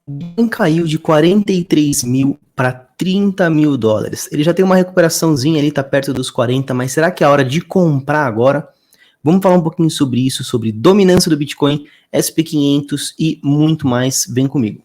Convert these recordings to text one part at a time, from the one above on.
Bitcoin caiu de 43 mil para 30 mil dólares. Ele já tem uma recuperaçãozinha ali, tá perto dos 40, mas será que é a hora de comprar agora? Vamos falar um pouquinho sobre isso, sobre dominância do Bitcoin, SP500 e muito mais. Vem comigo.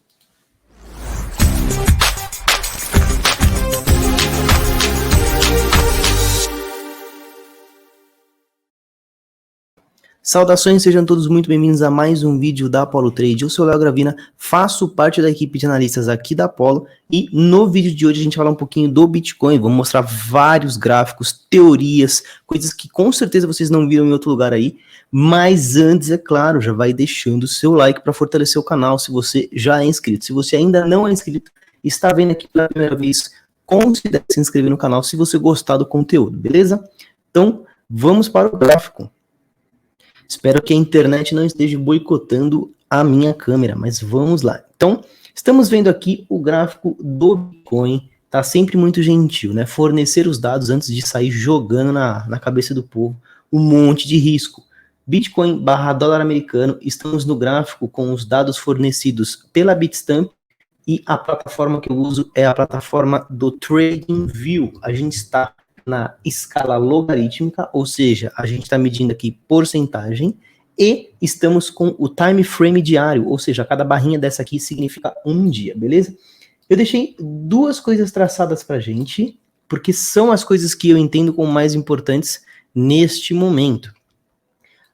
Saudações, sejam todos muito bem-vindos a mais um vídeo da Apollo Trade. Eu sou o Léo Gravina, faço parte da equipe de analistas aqui da Apollo e no vídeo de hoje a gente vai falar um pouquinho do Bitcoin. Vamos mostrar vários gráficos, teorias, coisas que com certeza vocês não viram em outro lugar aí. Mas antes, é claro, já vai deixando o seu like para fortalecer o canal se você já é inscrito. Se você ainda não é inscrito, está vendo aqui pela primeira vez, considere se inscrever no canal se você gostar do conteúdo, beleza? Então, vamos para o gráfico. Espero que a internet não esteja boicotando a minha câmera, mas vamos lá. Então, estamos vendo aqui o gráfico do Bitcoin, tá sempre muito gentil, né? Fornecer os dados antes de sair jogando na cabeça do povo um monte de risco. Bitcoin / dólar americano, estamos no gráfico com os dados fornecidos pela Bitstamp e a plataforma que eu uso é a plataforma do TradingView. A gente está na escala logarítmica, ou seja, a gente está medindo aqui porcentagem, e estamos com o time frame diário, ou seja, cada barrinha dessa aqui significa um dia, beleza? Eu deixei duas coisas traçadas pra gente, porque são as coisas que eu entendo como mais importantes neste momento.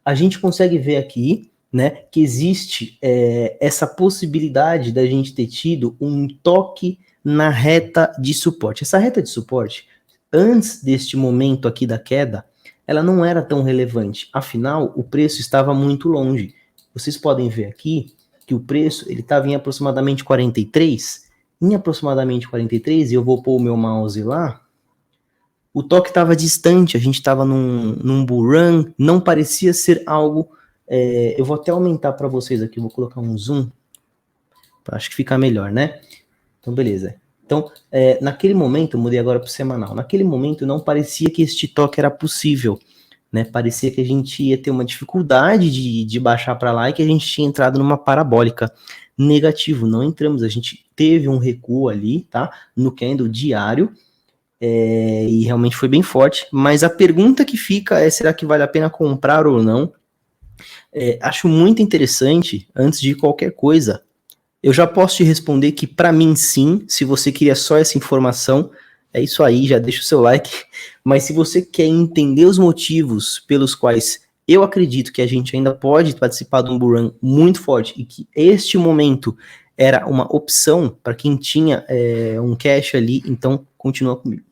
A gente consegue ver aqui, né, que existe essa possibilidade da gente ter tido um toque na reta de suporte. Essa reta de suporte, antes deste momento aqui da queda, ela não era tão relevante. Afinal, o preço estava muito longe. Vocês podem ver aqui que o preço ele estava em aproximadamente 43. Em aproximadamente 43, e eu vou pôr o meu mouse lá, o toque estava distante, a gente estava num bull run, não parecia ser algo... eu vou até aumentar para vocês aqui, vou colocar um zoom, acho que fica melhor, né? Então, beleza. Então, naquele momento, eu mudei agora para o semanal, naquele momento não parecia que este toque era possível, né? Parecia que a gente ia ter uma dificuldade de baixar para lá e que a gente tinha entrado numa parabólica. Negativo, não entramos, a gente teve um recuo ali, tá? No candle diário, e realmente foi bem forte, mas a pergunta que fica é, será que vale a pena comprar ou não? Acho muito interessante, antes de qualquer coisa, eu já posso te responder que para mim sim, se você queria só essa informação, é isso aí, já deixa o seu like, mas se você quer entender os motivos pelos quais eu acredito que a gente ainda pode participar de um bull run muito forte e que este momento era uma opção para quem tinha um cash ali, então continua comigo.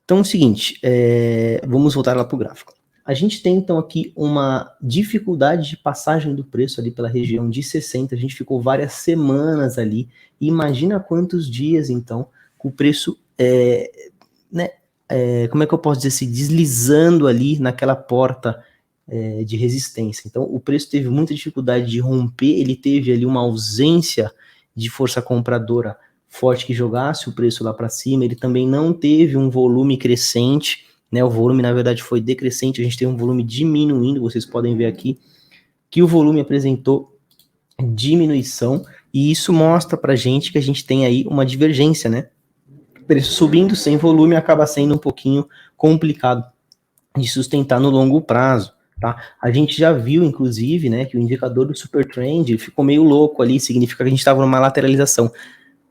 Então é o seguinte, vamos voltar lá para o gráfico. A gente tem, então, aqui uma dificuldade de passagem do preço ali pela região de 60, a gente ficou várias semanas ali, e imagina quantos dias, então, com o preço, como é que eu posso dizer assim, deslizando ali naquela porta de resistência. Então, o preço teve muita dificuldade de romper, ele teve ali uma ausência de força compradora forte que jogasse o preço lá para cima, ele também não teve um volume crescente, né, o volume, na verdade, foi decrescente, a gente tem um volume diminuindo, vocês podem ver aqui que o volume apresentou diminuição, e isso mostra pra gente que a gente tem aí uma divergência, né? Preço subindo sem volume acaba sendo um pouquinho complicado de sustentar no longo prazo, tá? A gente já viu, inclusive, né, que o indicador do Super Trend ficou meio louco ali, significa que a gente estava numa lateralização.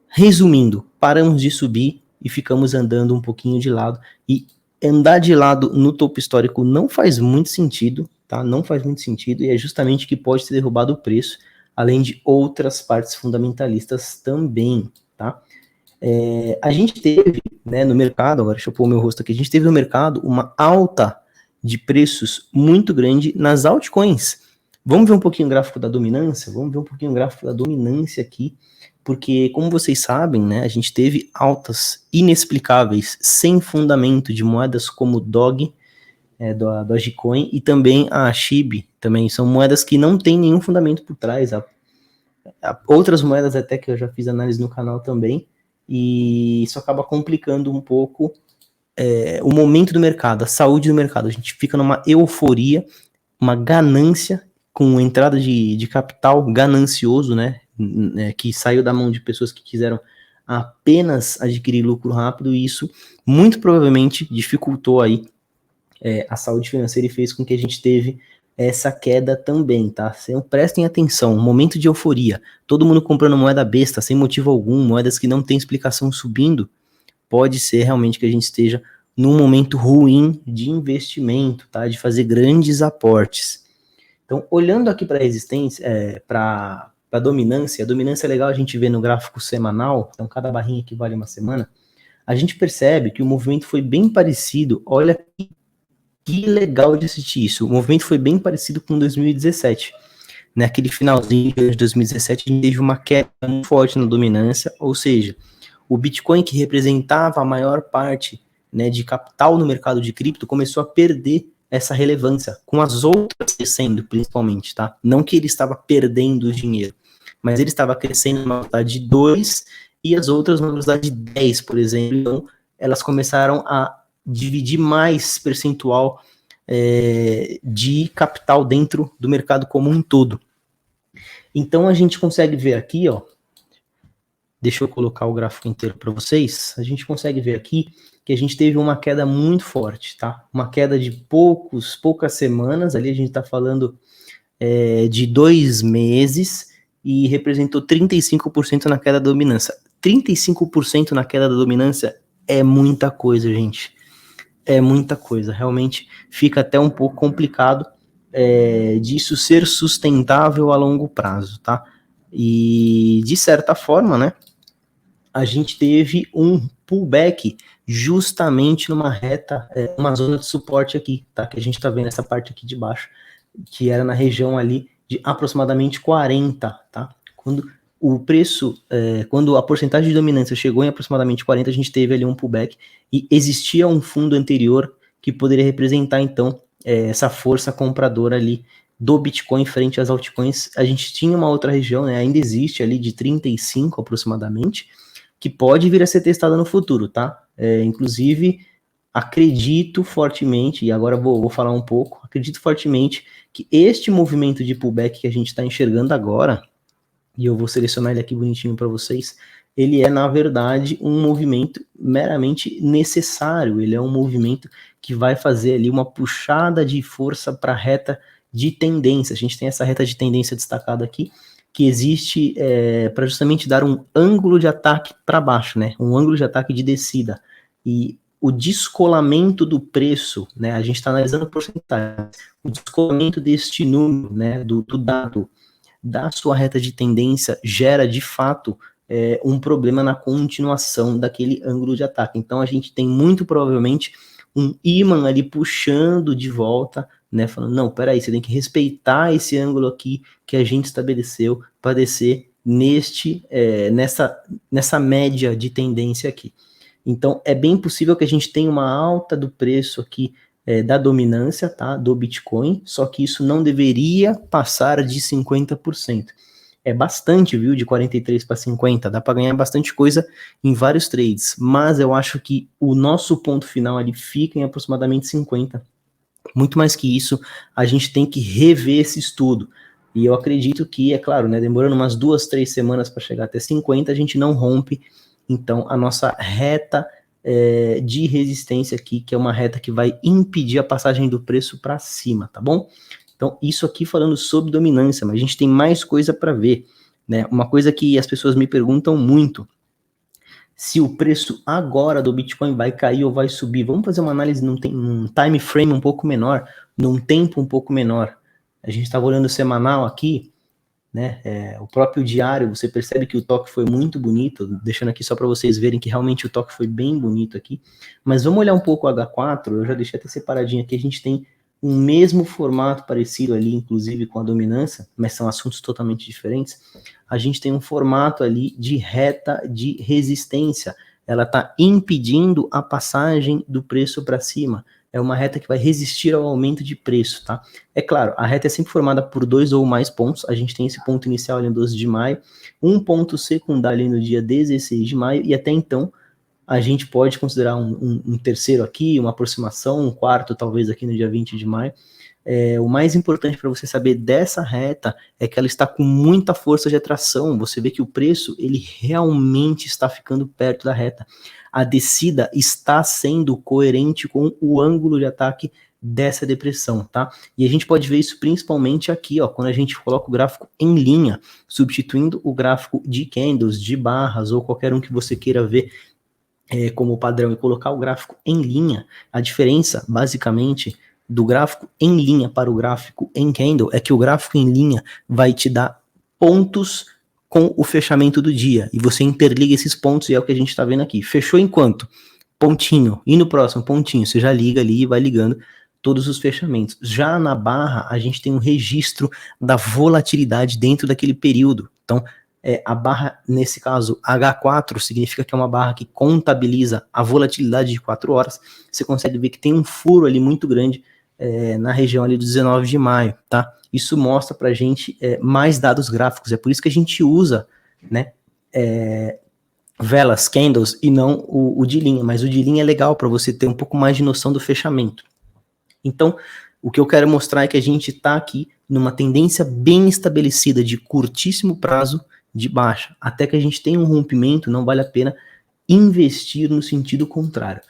Resumindo, paramos de subir e ficamos andando um pouquinho de lado, e andar de lado no topo histórico não faz muito sentido, tá? Não faz muito sentido, e é justamente que pode ter derrubado o preço, além de outras partes fundamentalistas também, tá? A gente teve, né, no mercado, agora deixa eu pôr o meu rosto aqui, a gente teve no mercado uma alta de preços muito grande nas altcoins. Vamos ver um pouquinho o gráfico da dominância? Vamos ver um pouquinho o gráfico da dominância aqui, porque, como vocês sabem, né, a gente teve altas inexplicáveis, sem fundamento, de moedas como DOG, do Dogecoin, e também a SHIB, também são moedas que não tem nenhum fundamento por trás. Outras moedas até que eu já fiz análise no canal também, e isso acaba complicando um pouco o momento do mercado, a saúde do mercado. A gente fica numa euforia, uma ganância, com entrada de capital ganancioso, né, que saiu da mão de pessoas que quiseram apenas adquirir lucro rápido, e isso muito provavelmente dificultou aí a saúde financeira e fez com que a gente teve essa queda também, tá? Então, prestem atenção, momento de euforia, todo mundo comprando moeda besta, sem motivo algum, moedas que não tem explicação subindo, pode ser realmente que a gente esteja num momento ruim de investimento, tá? De fazer grandes aportes. Então, olhando aqui para a resistência, para a dominância é legal a gente ver no gráfico semanal, então cada barrinha equivale a uma semana, a gente percebe que o movimento foi bem parecido, olha que legal de assistir isso, o movimento foi bem parecido com 2017, naquele finalzinho de 2017 a gente teve uma queda muito forte na dominância, ou seja, o Bitcoin, que representava a maior parte, né, de capital no mercado de cripto, começou a perder essa relevância, com as outras crescendo principalmente, tá? Não que ele estava perdendo dinheiro, mas ele estava crescendo numa velocidade de 2 e as outras numa velocidade de 10, por exemplo. Então, elas começaram a dividir mais percentual de capital dentro do mercado como um todo. Então, a gente consegue ver aqui, ó, deixa eu colocar o gráfico inteiro para vocês, a gente consegue ver aqui que a gente teve uma queda muito forte, tá? Uma queda de poucas semanas, ali a gente está falando de 2 meses, e representou 35% na queda da dominância. 35% na queda da dominância é muita coisa, gente. É muita coisa. Realmente fica até um pouco complicado disso ser sustentável a longo prazo, tá? E, de certa forma, né, a gente teve um pullback justamente numa reta, uma zona de suporte aqui, tá? Que a gente tá vendo essa parte aqui de baixo, que era na região ali de aproximadamente 40, tá? Quando o preço, quando a porcentagem de dominância chegou em aproximadamente 40, a gente teve ali um pullback e existia um fundo anterior que poderia representar, então, essa força compradora ali do Bitcoin frente às altcoins. A gente tinha uma outra região, né, ainda existe ali de 35 aproximadamente, que pode vir a ser testada no futuro, tá? Inclusive, acredito fortemente, e agora vou falar um pouco, acredito fortemente que este movimento de pullback que a gente está enxergando agora, e eu vou selecionar ele aqui bonitinho para vocês, ele é, na verdade, um movimento meramente necessário, ele é um movimento que vai fazer ali uma puxada de força para a reta de tendência. A gente tem essa reta de tendência destacada aqui, que existe para justamente dar um ângulo de ataque para baixo, né? Um ângulo de ataque de descida. E o descolamento do preço, né? A gente está analisando porcentagem. O descolamento deste número, né? Do dado da sua reta de tendência gera, de fato, um problema na continuação daquele ângulo de ataque. Então, a gente tem muito provavelmente um ímã ali puxando de volta, né, falando, não, peraí, você tem que respeitar esse ângulo aqui que a gente estabeleceu para descer nessa média de tendência aqui. Então, é bem possível que a gente tenha uma alta do preço aqui da dominância, tá, do Bitcoin, só que isso não deveria passar de 50%. É bastante, viu, de 43 para 50, dá para ganhar bastante coisa em vários trades, mas eu acho que o nosso ponto final ali fica em aproximadamente 50. Muito mais que isso, a gente tem que rever esse estudo. E eu acredito que, é claro, né, demorando umas 2, 3 semanas para chegar até 50, a gente não rompe, então, a nossa reta de resistência aqui, que é uma reta que vai impedir a passagem do preço para cima, tá bom? Então, isso aqui falando sobre dominância, mas a gente tem mais coisa para ver, né? Uma coisa que as pessoas me perguntam muito, se o preço agora do Bitcoin vai cair ou vai subir. Vamos fazer uma análise num time frame um pouco menor, num tempo um pouco menor. A gente estava olhando o semanal aqui, né? O próprio diário, você percebe que o toque foi muito bonito, deixando aqui só para vocês verem que realmente o toque foi bem bonito aqui. Mas vamos olhar um pouco o H4, eu já deixei até separadinho aqui, a gente tem um mesmo formato parecido ali, inclusive com a dominância, mas são assuntos totalmente diferentes. A gente tem um formato ali de reta de resistência, ela está impedindo a passagem do preço para cima. É uma reta que vai resistir ao aumento de preço, tá? É claro, a reta é sempre formada por 2 ou mais pontos. A gente tem esse ponto inicial ali no 12 de maio, um ponto secundário ali no dia 16 de maio, e até então a gente pode considerar um terceiro aqui, uma aproximação, um quarto talvez aqui no dia 20 de maio, o mais importante para você saber dessa reta é que ela está com muita força de atração. Você vê que o preço, ele realmente está ficando perto da reta. A descida está sendo coerente com o ângulo de ataque dessa depressão, tá? E a gente pode ver isso principalmente aqui, ó, quando a gente coloca o gráfico em linha, substituindo o gráfico de candles, de barras, ou qualquer um que você queira ver como padrão, e colocar o gráfico em linha. A diferença, basicamente, do gráfico em linha para o gráfico em candle é que o gráfico em linha vai te dar pontos com o fechamento do dia, e você interliga esses pontos, e é o que a gente está vendo aqui. Fechou em quanto? Pontinho. E no próximo pontinho, você já liga ali e vai ligando todos os fechamentos. Já na barra, a gente tem um registro da volatilidade dentro daquele período. Então, a barra, nesse caso, H4, significa que é uma barra que contabiliza a volatilidade de 4 horas. Você consegue ver que tem um furo ali muito grande na região ali do 19 de maio, tá? Isso mostra pra gente mais dados gráficos. É por isso que a gente usa, né, velas, candles, e não o de linha. Mas o de linha é legal para você ter um pouco mais de noção do fechamento. Então, o que eu quero mostrar é que a gente está aqui numa tendência bem estabelecida de curtíssimo prazo de baixa. Até que a gente tenha um rompimento, não vale a pena investir no sentido contrário.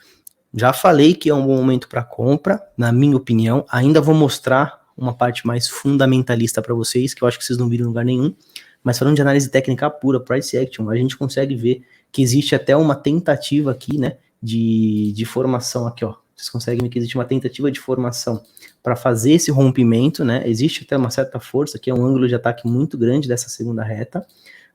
Já falei que é um bom momento para compra, na minha opinião. Ainda vou mostrar uma parte mais fundamentalista para vocês, que eu acho que vocês não viram em lugar nenhum. Mas falando de análise técnica pura, price action, a gente consegue ver que existe até uma tentativa aqui, né, de formação aqui, ó. Vocês conseguem ver que existe uma tentativa de formação para fazer esse rompimento, né? Existe até uma certa força, que é um ângulo de ataque muito grande dessa segunda reta,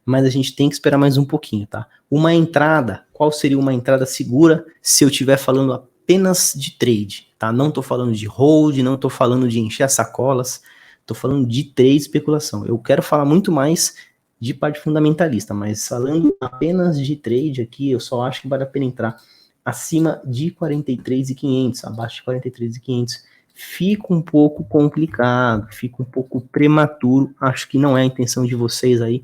mas a gente tem que esperar mais um pouquinho, tá? Uma entrada, qual seria uma entrada segura se eu estiver falando apenas de trade, tá? Não tô falando de hold, não tô falando de encher as sacolas, tô falando de trade especulação. Eu quero falar muito mais de parte fundamentalista, mas falando apenas de trade aqui, eu só acho que vale a pena entrar acima de 43.500, abaixo de 43.500, fica um pouco complicado, fica um pouco prematuro. Acho que não é a intenção de vocês aí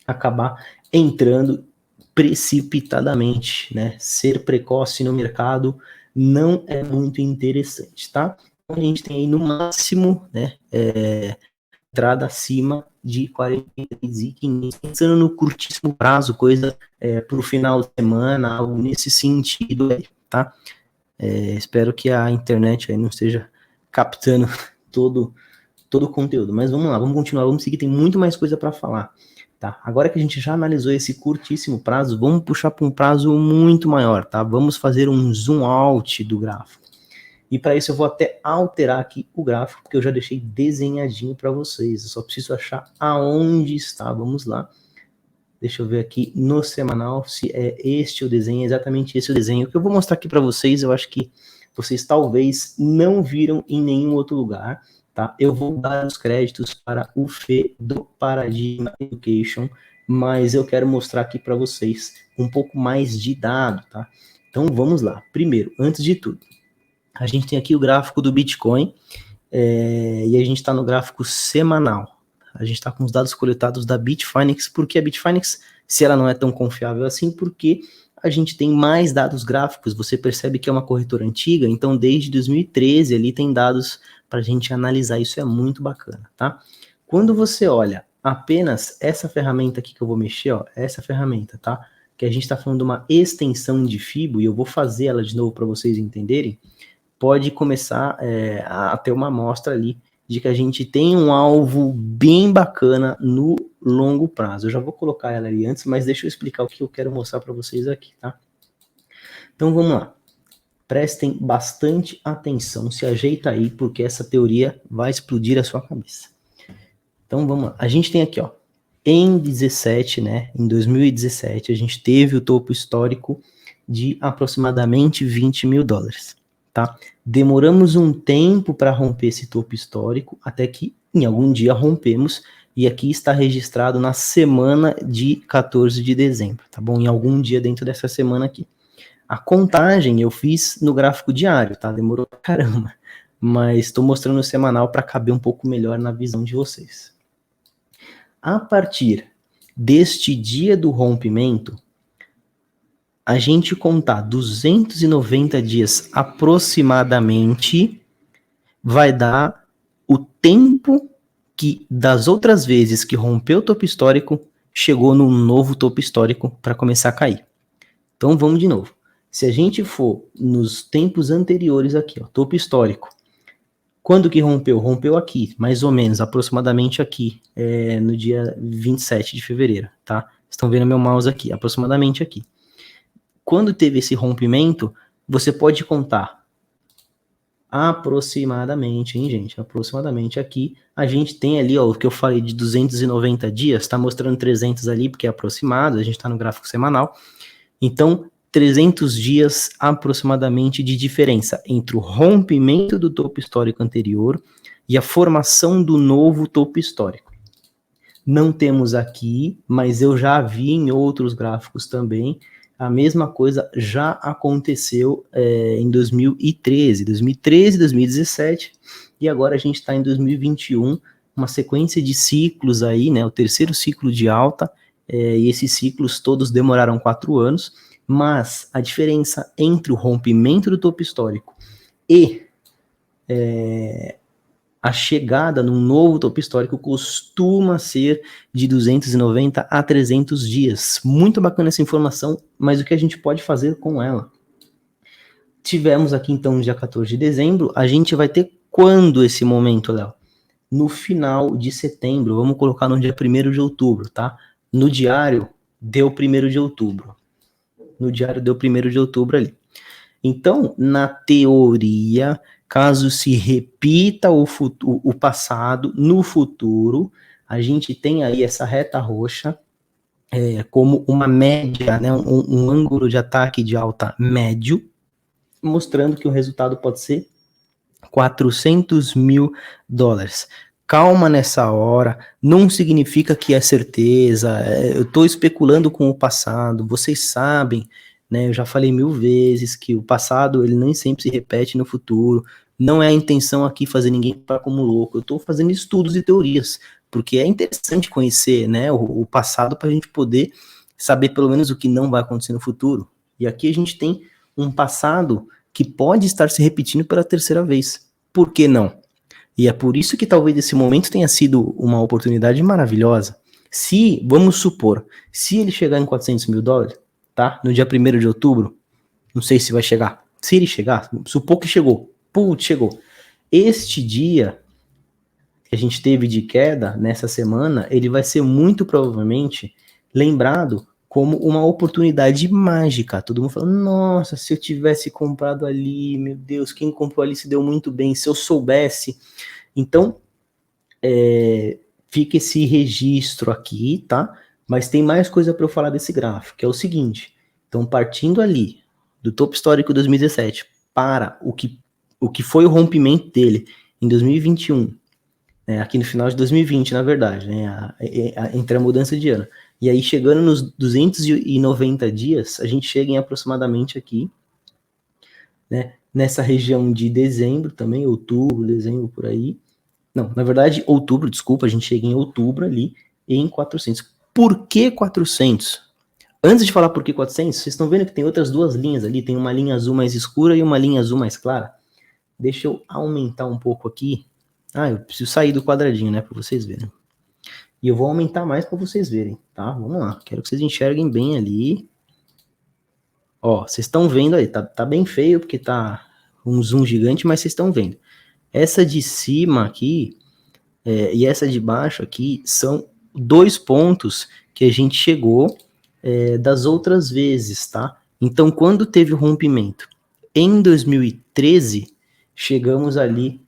acabar entrando precipitadamente, né? Ser precoce no mercado não é muito interessante, tá? A gente tem aí no máximo, né, entrada acima de 43.500, pensando no curtíssimo prazo, coisa para o final de semana, algo nesse sentido aí, tá? Espero que a internet aí não esteja captando todo o conteúdo, mas vamos lá, vamos continuar, vamos seguir, tem muito mais coisa para falar, tá? Agora que a gente já analisou esse curtíssimo prazo, vamos puxar para um prazo muito maior, tá? Vamos fazer um zoom out do gráfico. E para isso eu vou até alterar aqui o gráfico, porque eu já deixei desenhadinho para vocês. Eu só preciso achar aonde está. Vamos lá. Deixa eu ver aqui no semanal se é este o desenho, exatamente esse o desenho. O que eu vou mostrar aqui para vocês, eu acho que vocês talvez não viram em nenhum outro lugar, tá? Eu vou dar os créditos para o Fê do Paradigma Education, mas eu quero mostrar aqui para vocês um pouco mais de dado, tá? Então vamos lá. Primeiro, antes de tudo, a gente tem aqui o gráfico do Bitcoin, e a gente está no gráfico semanal. A gente está com os dados coletados da Bitfinex, porque a Bitfinex, se ela não é tão confiável assim, porque a gente tem mais dados gráficos. Você percebe que é uma corretora antiga, então desde 2013 ali tem dados para a gente analisar. Isso é muito bacana, tá? Quando você olha apenas essa ferramenta aqui que eu vou mexer, ó, essa ferramenta, tá? Que a gente está falando de uma extensão de FIBO, e eu vou fazer ela de novo para vocês entenderem, pode começar a ter uma amostra ali de que a gente tem um alvo bem bacana no longo prazo. Eu já vou colocar ela ali antes, mas deixa eu explicar o que eu quero mostrar para vocês aqui, tá? Então vamos lá. Prestem bastante atenção, se ajeita aí, porque essa teoria vai explodir a sua cabeça. Então vamos lá. A gente tem aqui, ó, em 17, né, em 2017, a gente teve o topo histórico de aproximadamente 20 mil dólares. Tá? Demoramos um tempo para romper esse topo histórico, até que em algum dia rompemos, e aqui está registrado na semana de 14 de dezembro, tá bom? Em algum dia dentro dessa semana aqui. A contagem eu fiz no gráfico diário, tá? Demorou pra caramba, mas estou mostrando no semanal para caber um pouco melhor na visão de vocês. A partir deste dia do rompimento, a gente contar 290 dias aproximadamente, vai dar o tempo que das outras vezes que rompeu o topo histórico, chegou num novo topo histórico para começar a cair. Então vamos de novo. Se a gente for nos tempos anteriores aqui, ó, topo histórico, quando que rompeu? Rompeu aqui, mais ou menos, aproximadamente aqui, no dia 27 de fevereiro, tá? Estão vendo meu mouse aqui, aproximadamente aqui. Quando teve esse rompimento, você pode contar aproximadamente, hein, gente? Aproximadamente aqui, a gente tem ali, ó, o que eu falei de 290 dias, tá mostrando 300 ali, porque é aproximado, a gente tá no gráfico semanal. Então, 300 dias aproximadamente de diferença entre o rompimento do topo histórico anterior e a formação do novo topo histórico. Não temos aqui, mas eu já vi em outros gráficos também, a mesma coisa já aconteceu em 2013, 2017, e agora a gente está em 2021, uma sequência de ciclos aí, né, o terceiro ciclo de alta, e esses ciclos todos demoraram 4 anos, mas a diferença entre o rompimento do topo histórico e a chegada num novo topo histórico costuma ser de 290 a 300 dias. Muito bacana essa informação, mas o que a gente pode fazer com ela? Tivemos aqui então no dia 14 de dezembro, a gente vai ter quando esse momento, Léo? No final de setembro, vamos colocar no dia 1º de outubro, tá? No diário, deu 1º de outubro. No diário deu 1º de outubro ali. Então, na teoria, caso se repita o passado, no futuro, a gente tem aí essa reta roxa como uma média, né, um ângulo de ataque de alta médio, mostrando que o resultado pode ser $400 mil. Calma nessa hora, não significa que é certeza, eu estou especulando com o passado, vocês sabem, né, eu já falei 1000 vezes que o passado ele nem sempre se repete no futuro, não é a intenção aqui fazer ninguém ficar como louco, eu estou fazendo estudos e teorias, porque é interessante conhecer, né, o passado para a gente poder saber pelo menos o que não vai acontecer no futuro, e aqui a gente tem um passado que pode estar se repetindo pela terceira vez, por que não? E é por isso que talvez esse momento tenha sido uma oportunidade maravilhosa. Se, vamos supor, se ele chegar em $400 mil, tá? No dia 1º de outubro, não sei se vai chegar. Se ele chegar, supor que chegou. Putz, chegou. Este dia que a gente teve de queda nessa semana, ele vai ser muito provavelmente lembrado como uma oportunidade mágica. Todo mundo falando, nossa, se eu tivesse comprado ali, meu Deus, quem comprou ali se deu muito bem, se eu soubesse. Então, fica esse registro aqui, tá? Mas tem mais coisa para eu falar desse gráfico, que é o seguinte. Então, partindo ali do topo histórico 2017 para o que foi o rompimento dele em 2021, aqui no final de 2020, na verdade, né, entre a mudança de ano. E aí, chegando nos 290 dias, a gente chega em aproximadamente aqui, né, nessa região de dezembro também, outubro, dezembro, por aí. Não, na verdade, outubro, desculpa, a gente chega em outubro ali, em 400. Por que 400? Antes de falar por que 400, vocês estão vendo que tem outras duas linhas ali, tem uma linha azul mais escura e uma linha azul mais clara. Deixa eu aumentar um pouco aqui. Eu preciso sair do quadradinho, né, para vocês verem. E eu vou aumentar mais para vocês verem, tá? Vamos lá, quero que vocês enxerguem bem ali. Ó, vocês estão vendo aí, tá bem feio, porque tá um zoom gigante, mas vocês estão vendo. Essa de cima aqui e essa de baixo aqui são 2 pontos que a gente chegou das outras vezes, tá? Então, quando teve o rompimento? Em 2013, chegamos ali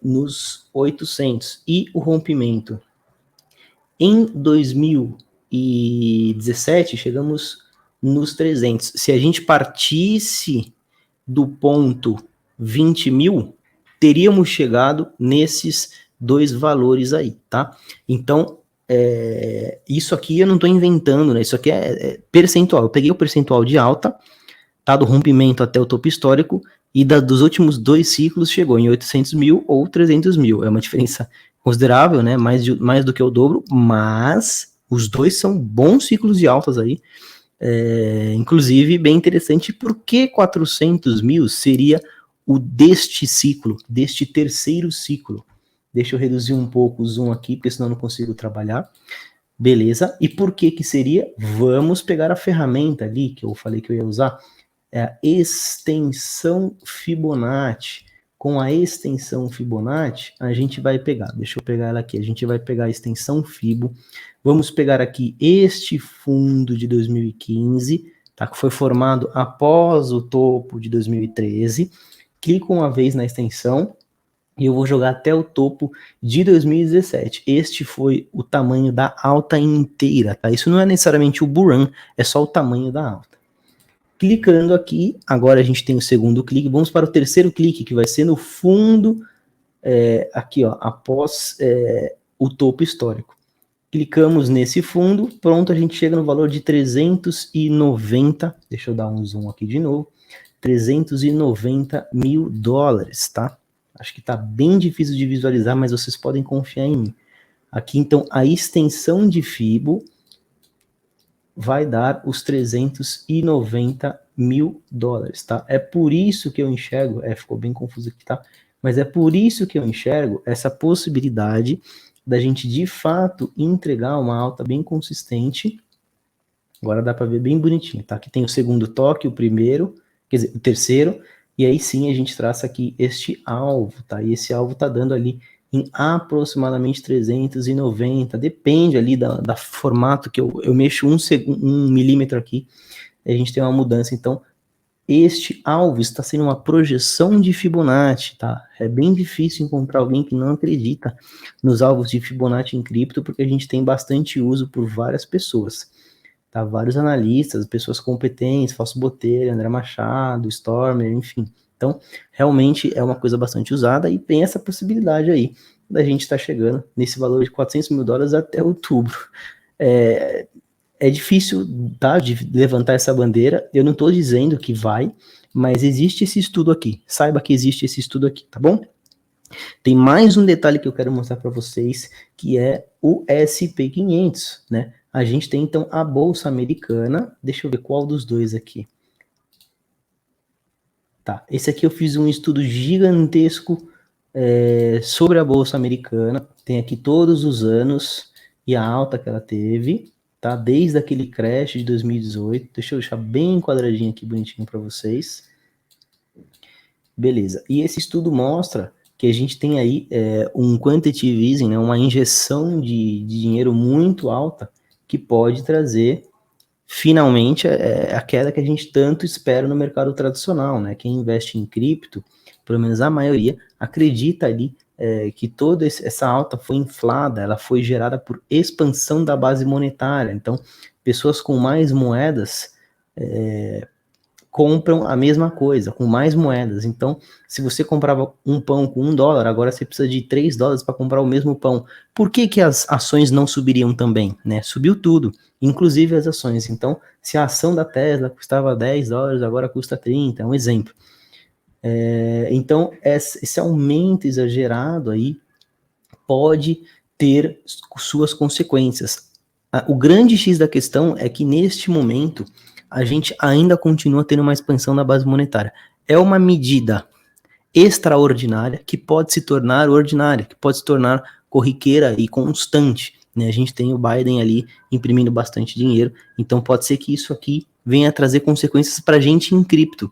nos 800. E o rompimento? Em 2017, chegamos nos 300. Se a gente partisse do ponto 20 mil, teríamos chegado nesses 2 valores aí, tá? Então, isso aqui eu não estou inventando, né? Isso aqui é percentual. Eu peguei o percentual de alta, tá? Do rompimento até o topo histórico, e dos últimos 2 ciclos chegou em 800 mil ou 300 mil. É uma diferença considerável, né? Mais do que o dobro, mas os 2 são bons ciclos de altas aí. Inclusive, bem interessante, porque 400 mil seria o deste ciclo, deste terceiro ciclo. Deixa eu reduzir um pouco o zoom aqui, porque senão eu não consigo trabalhar. Beleza, e por que que seria? Vamos pegar a ferramenta ali, que eu falei que eu ia usar, é a extensão Fibonacci. Com a extensão Fibonacci, a gente vai pegar, deixa eu pegar ela aqui, a gente vai pegar a extensão Fibo, vamos pegar aqui este fundo de 2015, tá, que foi formado após o topo de 2013, clico uma vez na extensão, e eu vou jogar até o topo de 2017. Este foi o tamanho da alta inteira, tá? Isso não é necessariamente o bull run, é só o tamanho da alta. Clicando aqui, agora a gente tem o segundo clique, vamos para o terceiro clique, que vai ser no fundo, aqui ó, após o topo histórico. Clicamos nesse fundo, pronto, a gente chega no valor de 390, deixa eu dar um zoom aqui de novo, 390 mil dólares, tá? Acho que tá bem difícil de visualizar, mas vocês podem confiar em mim. Aqui, então, a extensão de Fibo vai dar os 390 mil dólares, tá? É por isso que eu enxergo, ficou bem confuso aqui, tá? Mas é por isso que eu enxergo essa possibilidade da gente, de fato, entregar uma alta bem consistente. Agora dá para ver bem bonitinho, tá? Aqui tem o segundo toque, o primeiro, quer dizer, o terceiro, e aí sim a gente traça aqui este alvo, tá? E esse alvo tá dando ali em aproximadamente 390, depende ali da formato que eu mexo um milímetro aqui, a gente tem uma mudança. Então, este alvo está sendo uma projeção de Fibonacci, tá? É bem difícil encontrar alguém que não acredita nos alvos de Fibonacci em cripto, porque a gente tem bastante uso por várias pessoas. Tá, vários analistas, pessoas competentes, Fausto Botelho, André Machado, Stormer, enfim. Então, realmente é uma coisa bastante usada e tem essa possibilidade aí da gente estar chegando nesse valor de 400 mil dólares até outubro. É difícil, tá, de levantar essa bandeira, eu não estou dizendo que vai, mas existe esse estudo aqui, saiba que existe esse estudo aqui, tá bom? Tem mais um detalhe que eu quero mostrar para vocês, que é o SP500, né? A gente tem, então, a Bolsa Americana. Deixa eu ver qual dos dois aqui. Tá, esse aqui eu fiz um estudo gigantesco sobre a Bolsa Americana. Tem aqui todos os anos e a alta que ela teve, tá? Desde aquele crash de 2018. Deixa eu deixar bem enquadradinho aqui, bonitinho para vocês. Beleza. E esse estudo mostra que a gente tem aí um quantitative easing, né, uma injeção de dinheiro muito alta, que pode trazer, finalmente, a queda que a gente tanto espera no mercado tradicional, né? Quem investe em cripto, pelo menos a maioria, acredita ali que toda essa alta foi inflada, ela foi gerada por expansão da base monetária. Então, pessoas com mais moedas compram a mesma coisa, com mais moedas. Então, se você comprava um pão com $1, agora você precisa de $3 para comprar o mesmo pão. Por que que as ações não subiriam também, né? Subiu tudo, inclusive as ações. Então, se a ação da Tesla custava $10, agora custa 30, é um exemplo. Então, esse aumento exagerado aí pode ter suas consequências. O grande X da questão é que, neste momento, a gente ainda continua tendo uma expansão da base monetária. É uma medida extraordinária que pode se tornar ordinária, que pode se tornar corriqueira e constante, né? A gente tem o Biden ali imprimindo bastante dinheiro, então pode ser que isso aqui venha a trazer consequências para a gente em cripto.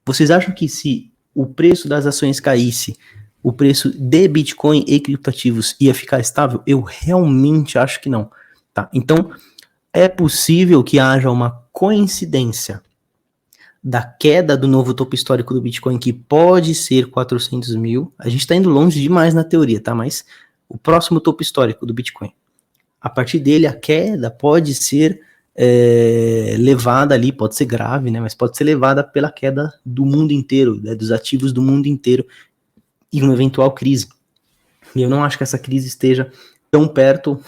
Vocês acham que se o preço das ações caísse, o preço de Bitcoin e criptoativos ia ficar estável? Eu realmente acho que não. Tá? Então, é possível que haja uma coincidência da queda do novo topo histórico do Bitcoin, que pode ser 400 mil. A gente está indo longe demais na teoria, tá? Mas o próximo topo histórico do Bitcoin. A partir dele, a queda pode ser levada ali, pode ser grave, né? Mas pode ser levada pela queda do mundo inteiro, né? Dos ativos do mundo inteiro e uma eventual crise. E eu não acho que essa crise esteja tão perto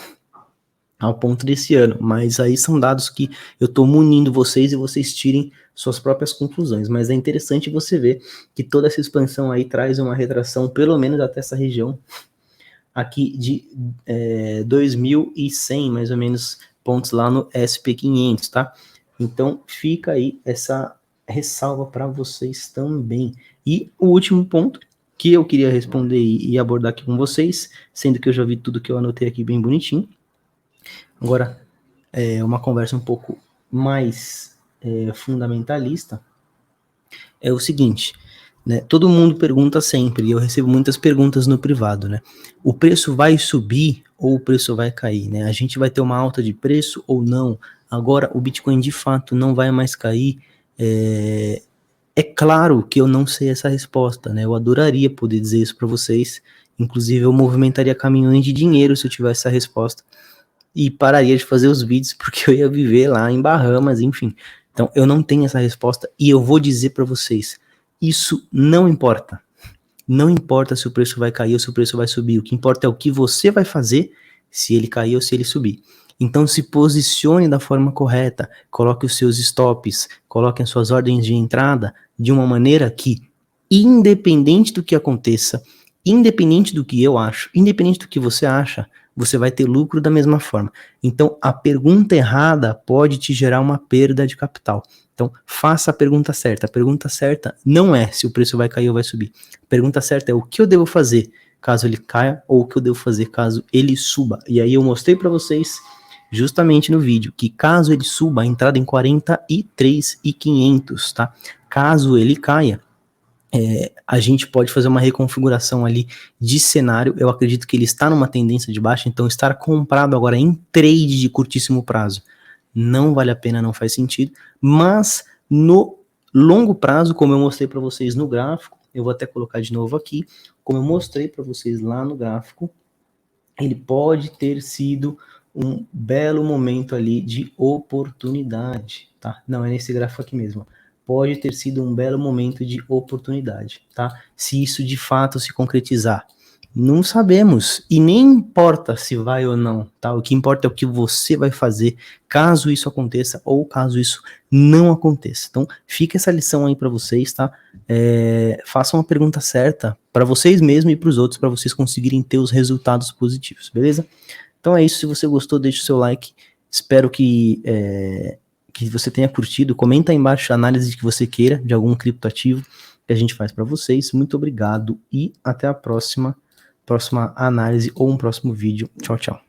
ao ponto desse ano, mas aí são dados que eu estou munindo vocês e vocês tirem suas próprias conclusões, mas é interessante você ver que toda essa expansão aí traz uma retração, pelo menos até essa região aqui de 2.100, mais ou menos, pontos lá no SP500, tá? Então fica aí essa ressalva para vocês também. E o último ponto que eu queria responder e abordar aqui com vocês, sendo que eu já vi tudo que eu anotei aqui bem bonitinho. Agora, uma conversa um pouco mais fundamentalista, é o seguinte, né? Todo mundo pergunta sempre, e eu recebo muitas perguntas no privado, né? O preço vai subir ou o preço vai cair, né? A gente vai ter uma alta de preço ou não? Agora, o Bitcoin de fato não vai mais cair? É claro que eu não sei essa resposta, né? Eu adoraria poder dizer isso para vocês. Inclusive, eu movimentaria caminhões de dinheiro se eu tivesse essa resposta. E pararia de fazer os vídeos porque eu ia viver lá em Bahamas, enfim. Então, eu não tenho essa resposta e eu vou dizer para vocês, isso não importa. Não importa se o preço vai cair ou se o preço vai subir. O que importa é o que você vai fazer, se ele cair ou se ele subir. Então, se posicione da forma correta, coloque os seus stops, coloque as suas ordens de entrada de uma maneira que, independente do que aconteça, independente do que eu acho, independente do que você acha, você vai ter lucro da mesma forma. Então, a pergunta errada pode te gerar uma perda de capital. Então, faça a pergunta certa. A pergunta certa não é se o preço vai cair ou vai subir. A pergunta certa é o que eu devo fazer caso ele caia ou o que eu devo fazer caso ele suba. E aí eu mostrei para vocês justamente no vídeo que caso ele suba, a entrada em 43.500, tá? Caso ele caia, a gente pode fazer uma reconfiguração ali de cenário. Eu acredito que ele está numa tendência de baixa, então estar comprado agora em trade de curtíssimo prazo não vale a pena, não faz sentido, mas no longo prazo, como eu mostrei para vocês no gráfico, eu vou até colocar de novo aqui, como eu mostrei para vocês lá no gráfico, ele pode ter sido um belo momento ali de oportunidade, tá? Não, é nesse gráfico aqui mesmo. Pode ter sido um belo momento de oportunidade, tá? Se isso de fato se concretizar, não sabemos e nem importa se vai ou não, tá? O que importa é o que você vai fazer caso isso aconteça ou caso isso não aconteça. Então, fica essa lição aí para vocês, tá? Façam a pergunta certa para vocês mesmos e para os outros, para vocês conseguirem ter os resultados positivos, beleza? Então é isso. Se você gostou, deixa o seu like. Espero que você tenha curtido. Comenta aí embaixo a análise que você queira de algum criptoativo que a gente faz para vocês. Muito obrigado e até a próxima análise ou um próximo vídeo. Tchau, tchau.